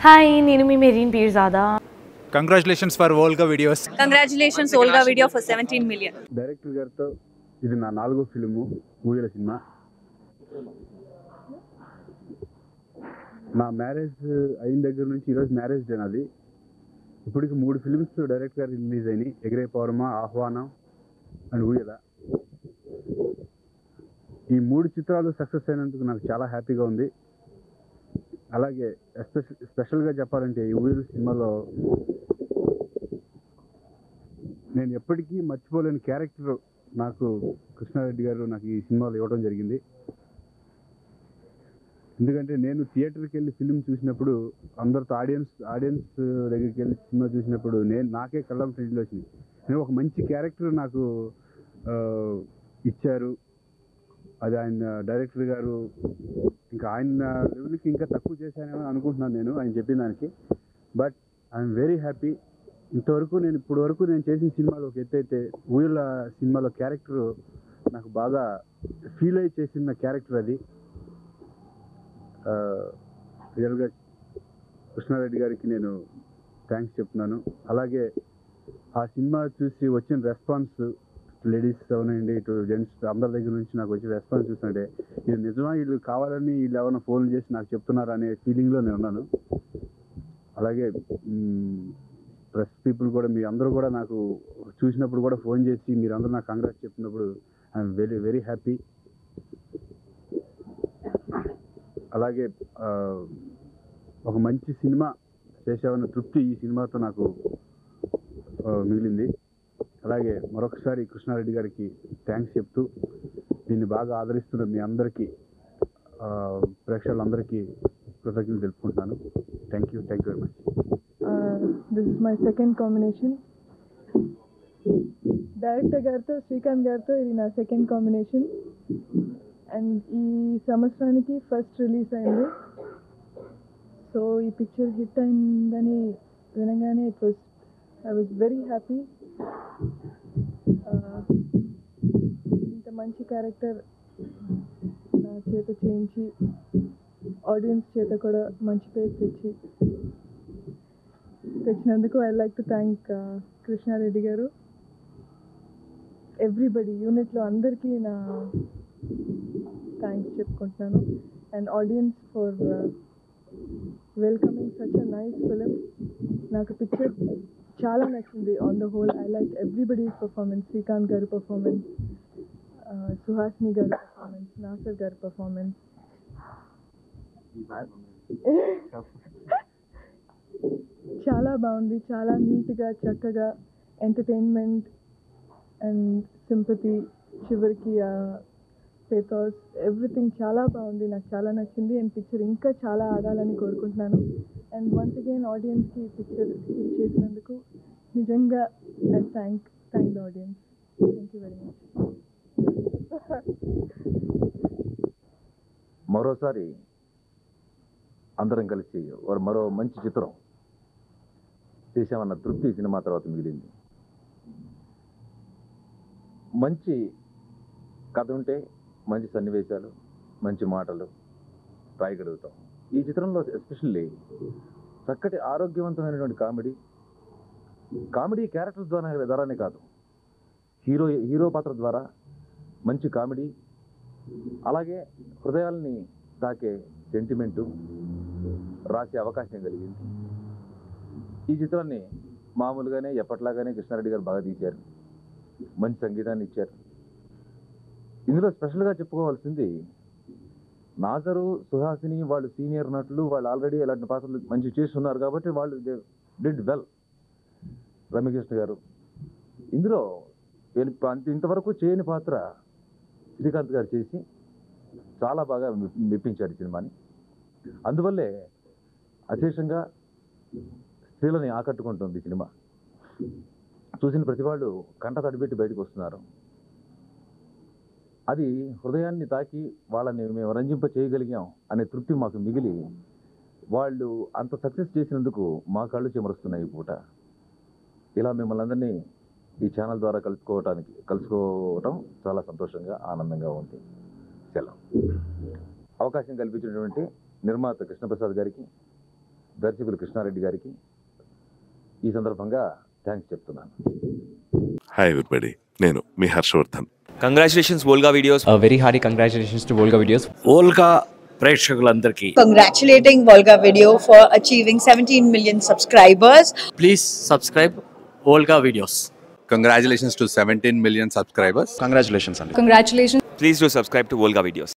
Hi, నేను మీ Mehreen Pirzada. Congratulations for Volga videos. Congratulations Volga video for 17 million. Director గారితో ఇది నా 4వ ఫిల్ము, ఊయల సినిమా. నా మ్యారేజ్ అయిన దగ్గర నుంచి ఈరోజు మ్యారేజ్ డే నాది. ఇప్పటికి 3 ఫిల్మ్స్ డైరెక్ట్ గారు రిలీజ్ అయినాయి. ఎగిరే పౌర్ణమ, ఆహ్వానం అండ్ ఊయల. ఈ 3 చిత్రాలు సక్సెస్ అయినందుకు నాకు చాలా హ్యాపీగా ఉంది. అలాగే స్పెషల్గా చెప్పాలంటే ఈ ఊయల సినిమాలో నేను ఎప్పటికీ మర్చిపోలేని క్యారెక్టర్ నాకు కృష్ణారెడ్డి గారు నాకు ఈ సినిమాలో ఇవ్వడం జరిగింది. ఎందుకంటే నేను థియేటర్కి వెళ్ళి ఫిలిం చూసినప్పుడు అందరితో ఆడియన్స్ దగ్గరికి వెళ్ళి సినిమా చూసినప్పుడు నాకే కళ్ళం ఫ్రిడ్జ్లో వచ్చింది. నేను ఒక మంచి క్యారెక్టర్ నాకు ఇచ్చారు. అది ఆయన డైరెక్టర్ గారు ఇంకా ఆయన లెవెల్కి ఇంకా తక్కువ చేశానేమో అనుకుంటున్నాను నేను ఆయన చెప్పిన దానికి. But I'm very happy. ఇప్పటి వరకు నేను చేసిన సినిమాలో ఒక ఎత్తు అయితే ఊయల సినిమాలో క్యారెక్టర్ నాకు బాగా ఫీల్ అయ్యి చేసిన క్యారెక్టర్ అది. రియల్గా కృష్ణారెడ్డి గారికి నేను థ్యాంక్స్ చెప్తున్నాను. అలాగే ఆ సినిమా చూసి వచ్చిన రెస్పాన్స్, లేడీస్ అవనండి ఇటు జెంట్స్ అందరి దగ్గర నుంచి నాకు వచ్చిన రెస్పాన్స్ చూస్తుంటే ఇది నిజమా, వీళ్ళు కావాలని వీళ్ళు ఏమైనా ఫోన్ చేసి నాకు చెప్తున్నారు అనే ఫీలింగ్లో నేను ఉన్నాను. అలాగే ప్రెస్ పీపుల్ కూడా మీ అందరూ కూడా నాకు చూసినప్పుడు కూడా ఫోన్ చేసి మీరందరూ నాకు కంగ్రాట్స్ చెప్పినప్పుడు ఐఎమ్ వెరీ వెరీ హ్యాపీ. అలాగే ఒక మంచి సినిమా చేసామన్న తృప్తి ఈ సినిమాతో నాకు మిగిలింది. అలాగే మరొకసారి కృష్ణారెడ్డి గారికి థ్యాంక్స్ చెప్తూ దీన్ని బాగా ఆదరిస్తున్న మీ అందరికీ ప్రేక్షకులందరికీ కృతజ్ఞతలు తెలుపుకుంటున్నాను. Thank you very much. This is my second combination. Director గారితో శ్రీకాంత్ గారితో ఇది నా సెకండ్ కాంబినేషన్. అండ్ ఈ సంవత్సరానికి ఫస్ట్ రిలీజ్ అయింది. సో ఈ పిక్చర్ హిట్ అయిందని వినగానే ఐ వాజ్ వెరీ హ్యాపీ. ఇంత మంచి క్యారెక్టర్ నా చేత చేయించి ఆడియన్స్ చేత కూడా మంచి పేరు తెచ్చినందుకు I like to thank Krishna Reddy గారు, ఎవ్రీబడి యూనిట్లో అందరికీ నా థ్యాంక్స్ చెప్పుకుంటున్నాను. And audience for welcoming such a nice film. నాకు పిక్చర్ చాలా నచ్చింది. On the whole I like everybody's performance. Srikanth గారి పర్ఫార్మెన్స్, సుహాసిని గారి పర్ఫార్మెన్స్, నాసర్ గారి పర్ఫార్మెన్స్. చాలా బాగుంది. చాలా నీట్గా, చక్కగా ఎంటర్టైన్మెంట్ అండ్ సింపతి, చివరికి పేథాస్, ఎవ్రీథింగ్ చాలా బాగుంది. నాకు చాలా నచ్చింది. అండ్ పిక్చర్ ఇంకా చాలా ఆడాలని కోరుకుంటున్నాను. అండ్ వన్స్ అగైన్ ఆడియన్స్కి పిక్చర్ హిట్ చేసినందుకు నిజంగా I thank the audience. Thank you very much. మరోసారి అందరం కలిసి మరో మంచి చిత్రం చేశామన్న తృప్తి సినిమా తర్వాత మిగిలింది. మంచి కథ ఉంటే మంచి సన్నివేశాలు, మంచి మాటలు రాయగలుగుతాం. ఈ చిత్రంలో ఎస్పెషల్లీ చక్కటి ఆరోగ్యవంతమైనటువంటి కామెడీ క్యారెక్టర్స్ ద్వారానే కాదు, హీరో పాత్ర ద్వారా మంచి కామెడీ, అలాగే హృదయాల్ని తాకే సెంటిమెంటు రాసే అవకాశం కలిగింది. ఈ చిత్రాన్ని మామూలుగానే ఎప్పట్లాగానే కృష్ణారెడ్డి గారు బాగా తీశారు, మంచి సంగీతాన్ని ఇచ్చారు. ఇందులో స్పెషల్గా చెప్పుకోవాల్సింది నాజరు, సుహాసిని వాళ్ళు సీనియర్ నటులు, వాళ్ళు ఆల్రెడీ ఇలాంటి పాత్రలు మంచి చేస్తున్నారు కాబట్టి వాళ్ళు డిడ్ వెల్. రమ్యకృష్ణ గారు ఇందులో ఇంతవరకు చేయని పాత్ర శ్రీకాంత్ గారు చేసి చాలా బాగా మెప్పించారు ఈ సినిమాని. అందువల్లే అశేషంగా స్త్రీలని ఆకట్టుకుంటుంది ఈ సినిమా. చూసిన ప్రతి వాళ్ళు కంట తడిపెట్టి బయటకు వస్తున్నారు. అది హృదయాన్ని తాకి వాళ్ళని మేము రంజింప చేయగలిగాం అనే తృప్తి మాకు మిగిలి, వాళ్ళు అంత సక్సెస్ చేసినందుకు మా కళ్ళు చెమరుస్తున్నాయి ఈ పూట. ఇలా మిమ్మల్ని అందరినీ ఈ ఛానల్ ద్వారా కలుసుకోవటం చాలా సంతోషంగా, ఆనందంగా ఉంది. సెలవు. అవకాశం కల్పించినటువంటి నిర్మాత కృష్ణప్రసాద్ గారికి, దర్శకులు కృష్ణారెడ్డి గారికి ఈ సందర్భంగా థ్యాంక్స్ చెప్తున్నాను. హాయ్ ఎవ్రీబడి, నేను మీ Harshavardhan. Congratulations Volga Videos. A very hearty congratulations to Volga Videos. Volga ప్రేక్షకులందరికీ Congratulating Volga Video for achieving 17 million subscribers. Please subscribe Volga Videos. Congratulations to 17 million subscribers. Congratulations, Andy. Congratulations. Please do subscribe to Volga Videos.